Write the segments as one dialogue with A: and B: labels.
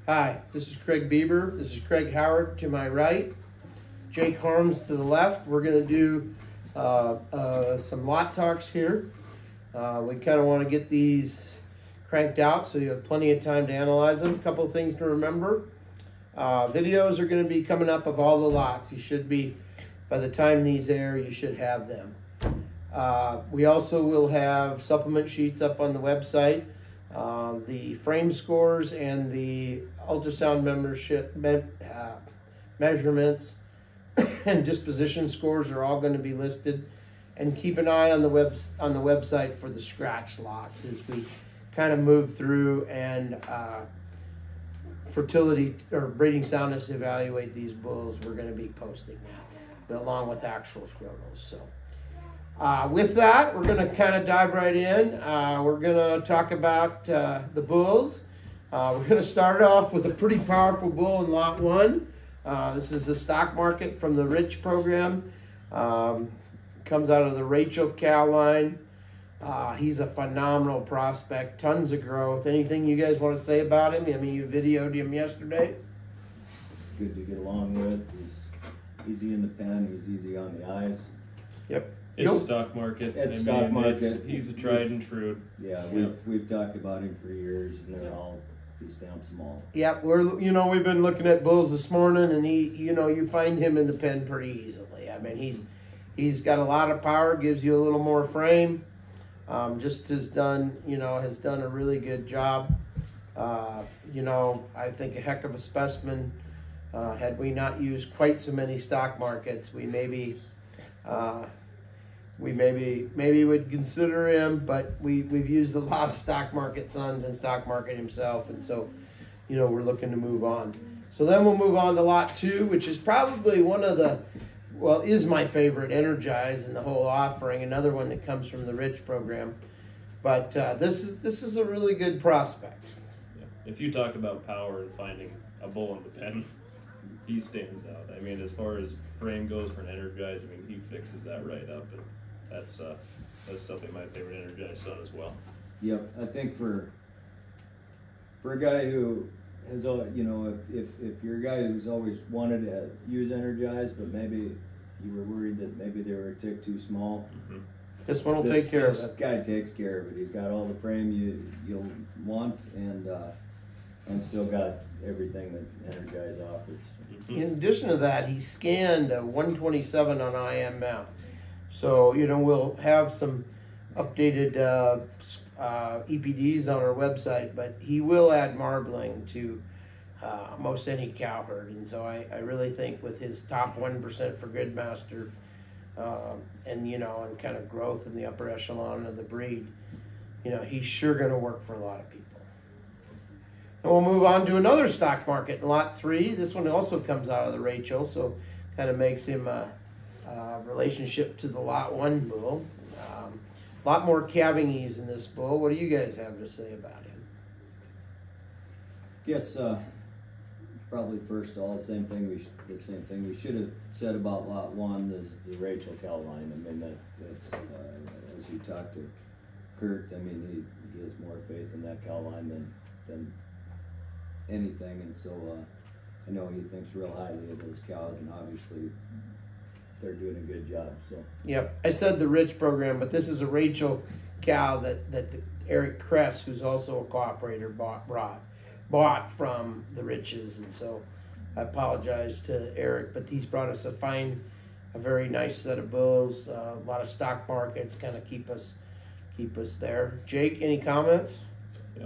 A: Hi, this is Craig Bieber. This is Craig Howard to my right. Jake Harms to the left. We're going to do some lot talks here. We kind of want to get these cranked out so you have plenty of time to analyze them. A couple of things to remember. Videos are going to be coming up of all the lots. You should be, by the time these air, you should have them. We also will have supplement sheets up on the website. The frame scores and the ultrasound measurements and disposition scores are all going to be listed. And keep an eye on the website for the scratch lots as we kind of move through and fertility or breeding soundness evaluate these bulls. We're going to be posting that along with actual scrotals. So with that, we're going to kind of dive right in. We're going to talk about the bulls. We're going to start off with a pretty powerful bull in lot 1. This is the stock market from the Rich program. Comes out of the Rachel cow line. He's a phenomenal prospect, tons of growth. Anything you guys want to say about him? I mean, you videoed him yesterday.
B: Good to get along with. He's easy in the pen. He's easy on the eyes.
A: Yep.
C: It's stock market.
B: It's stock market.
C: He's a tried and true.
B: Yeah, we've talked about him for years, and he stamps them all.
A: Yep, we've been looking at bulls this morning, and you find him in the pen pretty easily. I mean, he's got a lot of power, gives you a little more frame. Just has done a really good job. I think a heck of a specimen. Had we not used quite so many stock markets, we maybe would consider him, but we've used a lot of stock market sons and stock market himself, and so we're looking to move on. So then we'll move on to lot 2, which is probably is my favorite Energize in the whole offering, another one that comes from the Rich program. But this is a really good prospect.
C: Yeah. If you talk about power and finding a bull in the pen, he stands out. I mean, as far as frame goes for an Energize, I mean, he fixes that right up, and that's definitely my favorite Energize son as well.
B: Yep, I think for a guy who has, if you're a guy who's always wanted to use Energize, but maybe you were worried that maybe they were a tick too small.
A: Mm-hmm. This one will take care of it.
B: This guy takes care of it. He's got all the frame you'll want, and still got everything that Energize offers.
A: Mm-hmm. In addition to that, he scanned a 127 on IMF. So, we'll have some updated EPDs on our website, but he will add marbling to most any cow herd. And so I really think with his top 1% for Gridmaster and kind of growth in the upper echelon of the breed, he's sure going to work for a lot of people. And we'll move on to another stock market in lot 3. This one also comes out of the Rachel, so kind of makes him a relationship to the lot 1 bull. A lot more calving eaves in this bull. What do you guys have to say about him?
B: Guess probably first of all the same thing we should have said about lot 1 is the Rachel cow line. I mean that's as you talk to Kurt, I mean he has more faith in that cow line than anything, and so I know he thinks real highly of those cows, and obviously they're doing a good job. So
A: yep, I said the Rich program, but this is a Rachel cow that Eric Kress, who's also a cooperator, bought from the Riches, and so I apologize to Eric, but he's brought us a very nice set of bulls. A lot of stock markets kind of keep us there. Jake, any comments?
C: Yeah,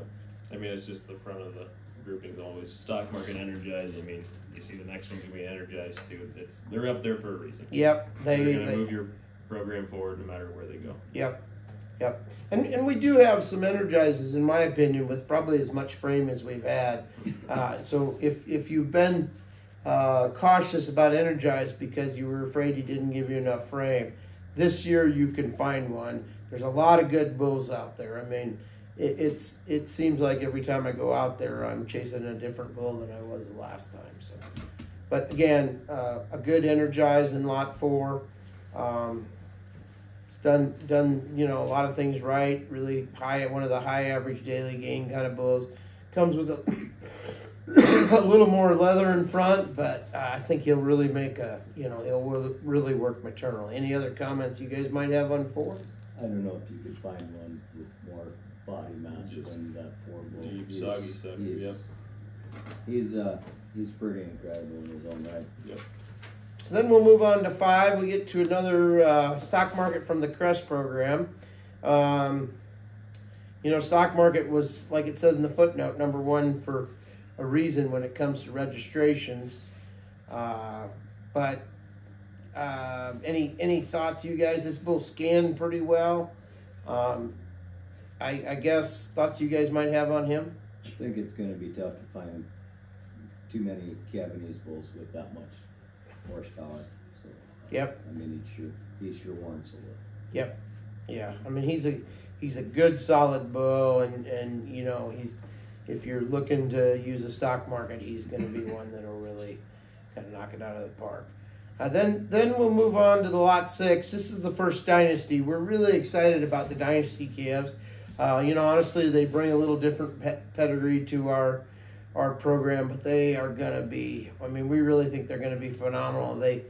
C: I mean it's just the front of the grouping always stock market Energize. I mean, you see the next one's gonna be Energize too. They're up there for a reason.
A: Yep,
C: they're gonna move your program forward no matter where they go.
A: Yep. And we do have some Energizes, in my opinion, with probably as much frame as we've had. So if you've been cautious about Energize because you were afraid he didn't give you enough frame, this year you can find one. There's a lot of good bulls out there. I mean, it seems like every time I go out there, I'm chasing a different bull than I was the last time. So, but again, a good Energize in lot 4. It's done a lot of things right. Really high, one of the high average daily gain kind of bulls. Comes with a a little more leather in front, but I think he'll really make he'll really work maternal. Any other comments you guys might have on 4?
B: I don't know if you could find one with more body mass than that 4 bull.
C: Deep, soggy stuff.
B: He's pretty incredible in his own right.
C: Yep.
A: So then we'll move on to 5. We get to another stock market from the Crest program. Stock market was, like it says in the footnote, number 1 for a reason when it comes to registrations. But any thoughts, you guys? This bull scanned pretty well. I guess thoughts you guys might have on him?
B: I think it's going to be tough to find too many Japanese bulls with that much horsepower. So,
A: yep.
B: I mean, he sure warrants a look.
A: Yep. Yeah. I mean, he's a good solid bull, and he's, if you're looking to use a stock market, he's going to be one that'll really kind of knock it out of the park. Then we'll move on to the lot 6. This is the first dynasty. We're really excited about the dynasty calves. Honestly, they bring a little different pedigree to our program, but they are going to be, we really think they're going to be phenomenal. They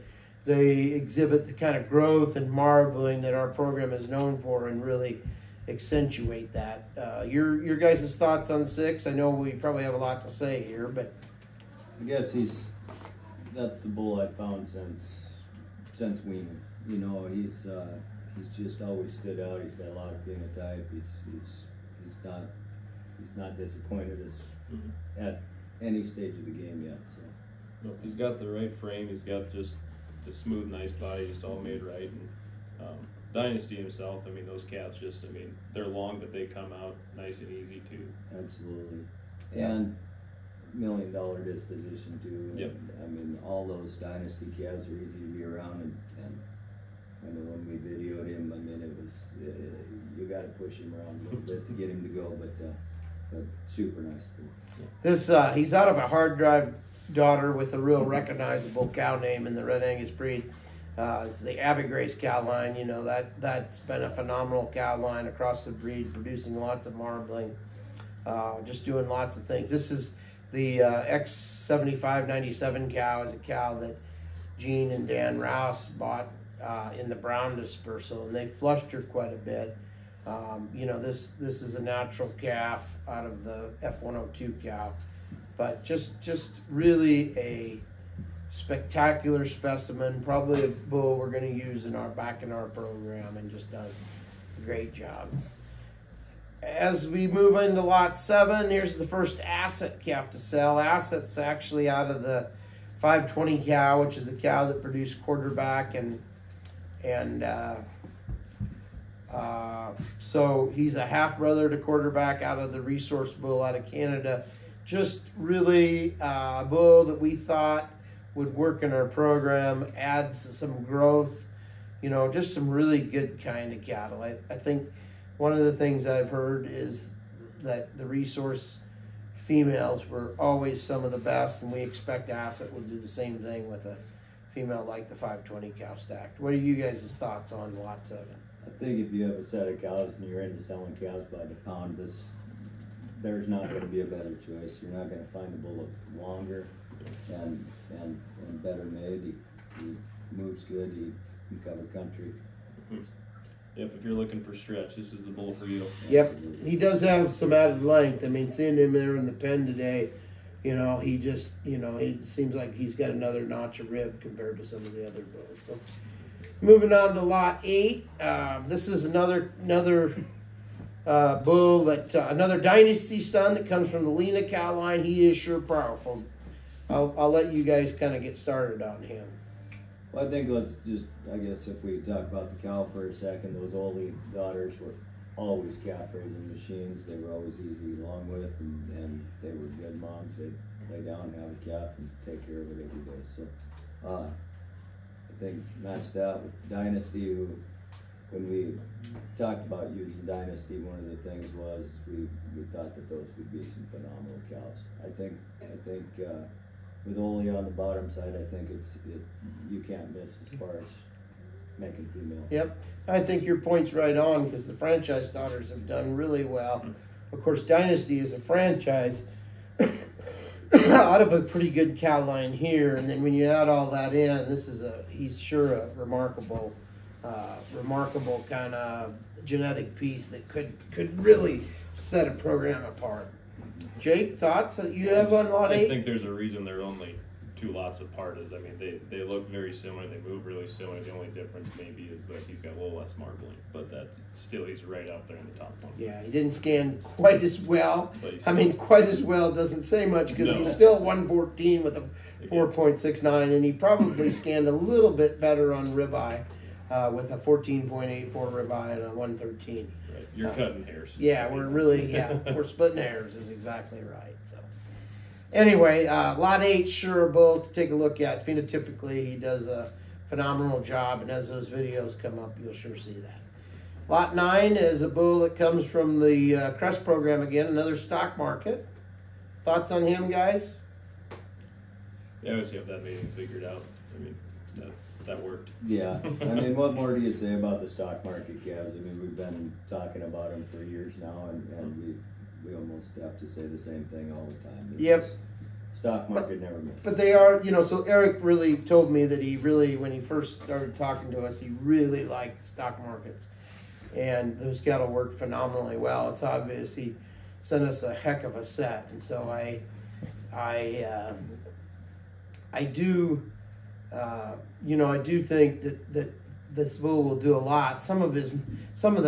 A: exhibit the kind of growth and marbling that our program is known for, and really accentuate that. Your guys' thoughts on 6? I know we probably have a lot to say here, but
B: I guess that's the bull I've found since weaning. He's just always stood out. He's got a lot of phenotype. He's not disappointed at any stage of the game yet. So
C: nope, he's got the right frame. He's got just the smooth, nice body, just all made right. And Dynasty himself, those calves they're long, but they come out nice and easy too.
B: Absolutely. And $1 million disposition too.
C: Yep.
B: All those Dynasty calves are easy to be around, and when we videoed him, it was you got to push him around a little bit to get him to go, but super nice bull.
A: this he's out of a hard drive daughter with a real recognizable cow name in the Red Angus breed. It's the Abbey Grace cow line. That's been a phenomenal cow line across the breed, producing lots of marbling, just doing lots of things. This is the X7597 cow. Is a cow that Gene and Dan Rouse bought in the brown dispersal, and they flushed her quite a bit. This is a natural calf out of the F102 cow, but just really a spectacular specimen. Probably a bull we're going to use in our program, and just does a great job. As we move into lot 7, here's the first Asset calf to sell. Asset's actually out of the 520 cow, which is the cow that produced Quarterback, so he's a half brother to Quarterback out of the Resource bull out of Canada. Just really a bull that we thought would work in our program, adds some growth, just some really good kind of cattle. I think one of the things I've heard is that the Resource females were always some of the best, and we expect Asset will do the same thing with a female like the 520 cow stacked. What are you guys' thoughts on lot 7?
B: I think if you have a set of cows and you're into selling cows by the pound, there's not going to be a better choice. You're not going to find a bull that's longer and better made. He moves good. He can cover country.
C: Yep, if you're looking for stretch, this is the bull for you.
A: Yep, he does have some added length. Seeing him there in the pen today, he just, it seems like he's got another notch of rib compared to some of the other bulls. So, moving on to lot 8, this is another bull that another Dynasty son that comes from the Lena cow line. He is sure powerful. I'll let you guys kind of get started on him.
B: Well, I think let's just, if we talk about the cow for a second, those Ole daughters were always calf raising machines. They were always easy along with, and they were good moms. They'd lay down, have a calf, and take care of it every day. So I think match that with Dynasty, who, when we talked about using Dynasty, one of the things was we thought that those would be some phenomenal cows. I think with Ole on the bottom side, I think you can't miss as far as making females.
A: Yep, I think your point's right on, because the franchise daughters have done really well. Of course, Dynasty is a franchise, out of a pretty good cow line here, and then when you add all that in, he's sure a remarkable kind of genetic piece that could really set a program apart. Jake, thoughts that you have on lot 8?
C: I think there's a reason they're only 2 lots apart. Is, I mean, they look very similar. They move really similar. The only difference maybe is that he's got a little less marbling, but that still he's right out there in the top one.
A: Yeah, he didn't scan quite as well. I mean, quite as well doesn't say much because he's still 114 with a 4.69, and he probably scanned a little bit better on ribeye with a 14.84 ribeye and a 113.
C: Right. You're cutting hairs.
A: Yeah, we're splitting hairs is exactly right. So anyway, lot 8, sure a bull to take a look at. Phenotypically, he does a phenomenal job, and as those videos come up, you'll sure see that. Lot 9 is a bull that comes from the Crest program again, another stock market. Thoughts on him, guys?
C: Yeah, I always have that mating figured out. I mean, that worked.
B: Yeah, I mean, what more do you say about the stock market calves? I mean, we've been talking about them for years now, and we almost have to say the same thing all the time.
A: Yep.
B: Stock market never misses.
A: But they are, so Eric really told me that he really, when he first started talking to us, he really liked stock markets. And those cattle worked phenomenally well. It's obvious he sent us a heck of a set. And so I do think that this bull will do a lot. Some of the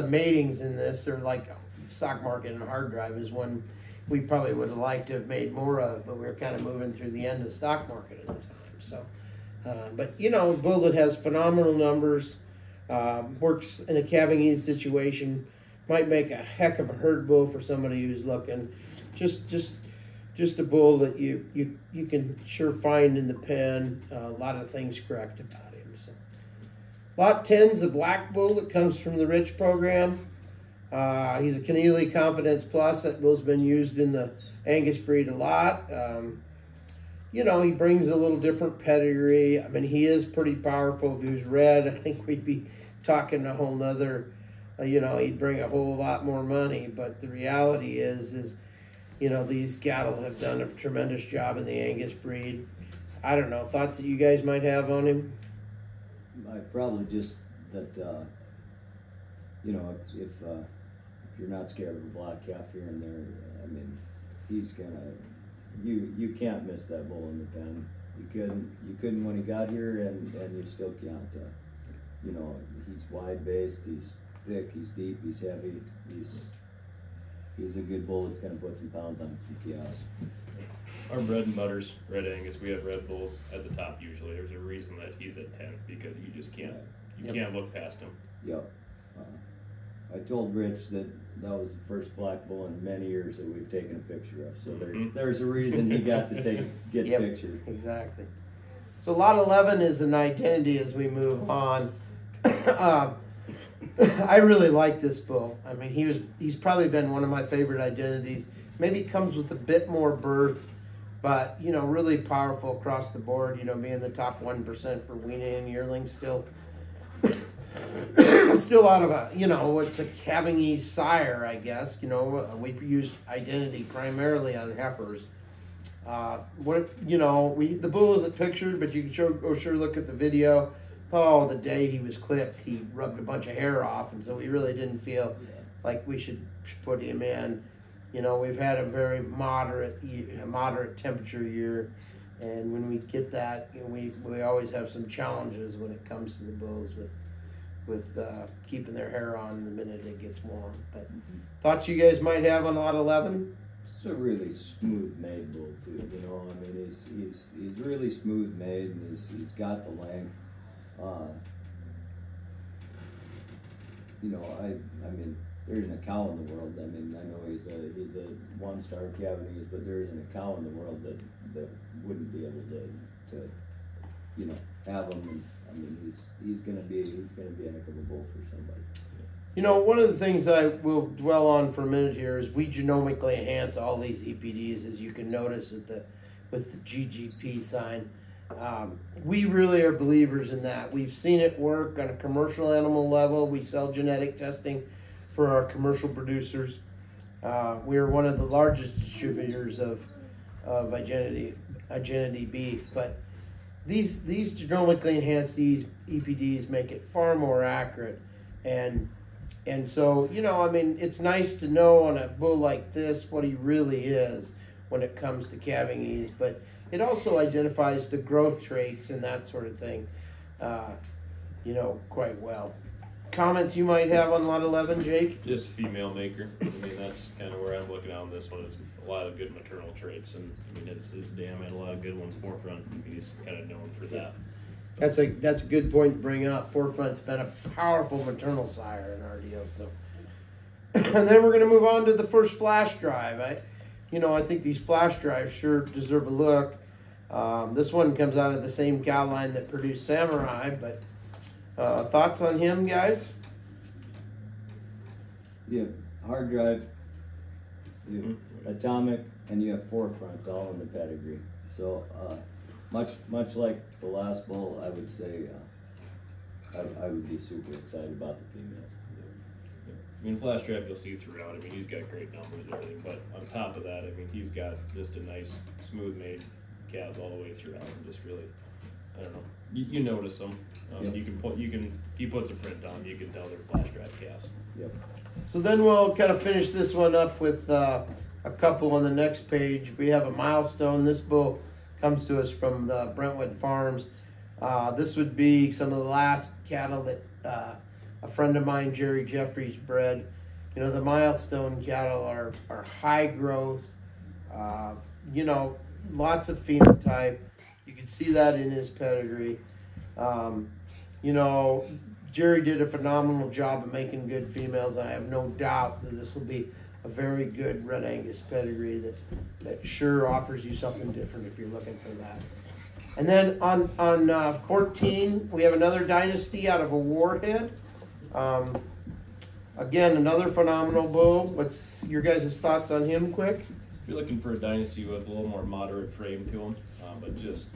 A: matings in this are like stock market and hard drive is one we probably would have liked to have made more of, but we were kind of moving through the end of stock market at the time. So, but a bull that has phenomenal numbers, works in a calving ease situation, might make a heck of a herd bull for somebody who's looking. Just a bull that you can sure find in the pen. A lot of things correct about him. So, lot 10's a black bull that comes from the Rich program. He's a Keneally Confidence Plus. That bull's been used in the Angus breed a lot. He brings a little different pedigree. I mean, he is pretty powerful. If he was red, I think we'd be talking a whole nother, he'd bring a whole lot more money. But the reality is these cattle have done a tremendous job in the Angus breed. I don't know, thoughts that you guys might have on him?
B: I probably just that, if you're not scared of a black calf here and there, I mean, he's gonna, you can't miss that bull in the pen. You couldn't when he got here, and you still can't. He's wide based, he's thick, he's deep, he's heavy, he's a good bull that's gonna put some pounds on some cows.
C: Our bread and butter's Red Angus. We have Red Bulls at the top usually. There's a reason that he's at 10 because you just can't can't look past him.
B: Yep. I told Rich that was the first black bull in many years that we've taken a picture of. So there's a reason he got to get pictured.
A: Exactly. So lot 11 is an identity as we move on. I really like this bull. I mean, he's probably been one of my favorite identities. Maybe comes with a bit more birth, but really powerful across the board. Being the top 1% for weaning and yearlings still. Still out of it's a calving ease sire, I guess. We use identity primarily on heifers. The bull isn't pictured, but you can sure look at the video. Oh, the day he was clipped, he rubbed a bunch of hair off, and so we really didn't feel like we should put him in. We've had a very moderate temperature year, and when we get that, we always have some challenges when it comes to the bulls with keeping their hair on the minute it gets warm. But thoughts you guys might have on lot 11?
B: It's a really smooth made bull too. I mean, he's really smooth made, and he's got the length. I mean, there isn't a cow in the world. I mean, I know he's a one-star calving, but there isn't a cow in the world that wouldn't be able to have him. I mean, he's gonna be a heck of a bull for somebody.
A: One of the things I will dwell on for a minute here is we genomically enhance all these EPDs, as you can notice with the GGP sign. We really are believers in that. We've seen it work on a commercial animal level. We sell genetic testing for our commercial producers. We are one of the largest distributors of of identity beef. But these genomically enhanced EPDs make it far more accurate, and so, you know, I mean, it's nice to know on a bull like this what he really is when it comes to calving ease, but it also identifies the growth traits and that sort of thing, you know, quite well. Comments you might have on lot 11, Jake?
C: Just female maker. I mean, that's kind of where I'm looking on this one. Is a lot of good maternal traits, and I mean, his dam had a lot of good ones. Forefront, he's kind of known for that.
A: That's a good point to bring up. Forefront's been a powerful maternal sire in RDO. So. And then we're going to move on to the first flash drive. I think these flash drives sure deserve a look. This one comes out of the same cow line that produced Samurai, but thoughts on him, guys?
B: You have hard drive, you have atomic, and you have forefront all in the pedigree. So much like the last bull, I would say I would be super excited about the females.
C: I mean, flash drive you'll see throughout. I mean, he's got great numbers and everything, but on top of that, I mean, he's got just a nice, smooth-made calves all the way throughout, and just really, I don't know, you notice them.
B: Yep.
C: He puts a print on. You can tell they're flash drive calves.
B: Yep.
A: So then we'll kind of finish this one up with a couple on the next page. We have a milestone. This bull comes to us from the Brentwood Farms. This would be some of the last cattle that a friend of mine, Jerry Jeffries, bred. You know, the milestone cattle are high growth, you know, lots of phenotype. You can see that in his pedigree. You know, Jerry did a phenomenal job of making good females. I have no doubt that this will be a very good Red Angus pedigree that sure offers you something different if you're looking for that. And then on 14, we have another dynasty out of a warhead. Again, another phenomenal bull. What's your guys' thoughts on him, quick?
C: If you're looking for a dynasty with a little more moderate frame to him, but just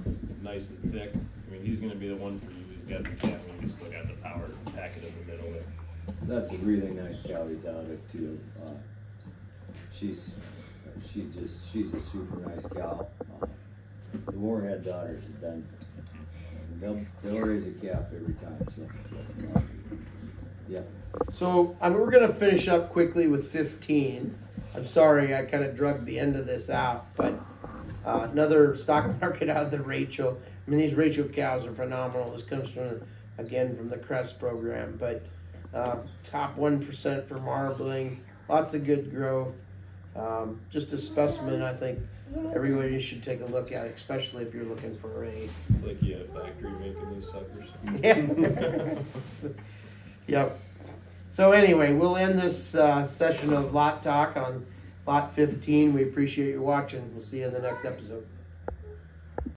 C: nice and thick, I mean, he's going to be the one for you. He's got the calf, and you just look at the power packet in the middle there.
B: That's a really nice cow he's out of too. She's a super nice cow. The Warhead daughters have been, they'll raise a calf every time. So, yeah.
A: So we're going to finish up quickly with 15. I'm sorry, I kind of drugged the end of this out, but another stock market out of the Rachel. I mean, these Rachel cows are phenomenal. This comes from the Crest program, but top 1% for marbling, lots of good growth. Just a specimen, I think everybody should take a look at, especially if you're looking for a.
C: It's like you had a factory making these suckers.
A: Yeah. Yep. So anyway, we'll end this session of lot talk on lot 15. We appreciate you watching. We'll see you in the next episode.